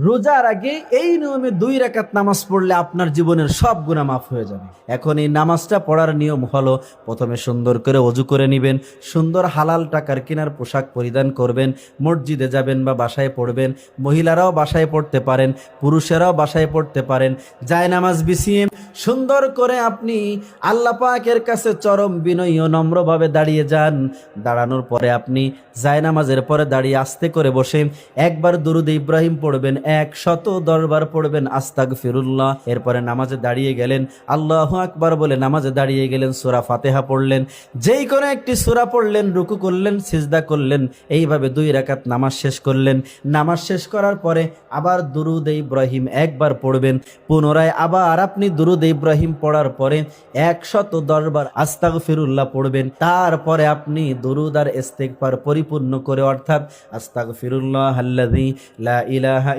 রোজার আগে এই নিয়মে 2 রাকাত নামাজ পড়লে আপনার জীবনের সব গুনাহ মাফ হয়ে যাবে। এখন এই নামাজটা পড়ার নিয়ম হলো, প্রথমে সুন্দর করে ওযু করে নেবেন, সুন্দর হালাল টাকার কেনার পোশাক পরিধান করবেন, মসজিদে যাবেন বা বাসায় পড়বেন। মহিলারাও বাসায় পড়তে পারেন, পুরুষেরাও বাসায় পড়তে পারেন। জায়নামাজ বিছিয়ে সুন্দর করে আপনি আল্লাহ পাকের কাছে চরম বিনয়ী ও নম্রভাবে দাঁড়িয়ে যান। দাঁড়ানোর পরে আপনি জায়নামাজের পরে দাঁড়িয়ে আস্তে করে বসে একবার দুরূদ ইব্রাহিম পড়বেন, 110 বার পড়বেন আস্তাগফিরুল্লাহ। এরপরে নামাজে দাঁড়িয়ে গেলেন, আল্লাহু আকবার বলে নামাজে দাঁড়িয়ে গেলেন, সূরা ফাতিহা পড়লেন, যেই কোনো একটি সূরা পড়লেন, রুকু করলেন, সিজদা করলেন, এইভাবে 2 রাকাত নামাজ শেষ করলেন। নামাজ শেষ করার পরে আবার দুরূদ ইব্রাহিম একবার পড়বেন, পুনরায় আবার আপনি দুরূদ ইব্রাহিম পড়ার পরে 110 বার আস্তাগফিরুল্লাহ পড়বেন। তারপরে আপনি দুরূদ আর ইস্তিগফার পরিপূর্ণ করে, অর্থাৎ আস্তাগফিরুল্লাহ আল্লাযী লা ইলাহা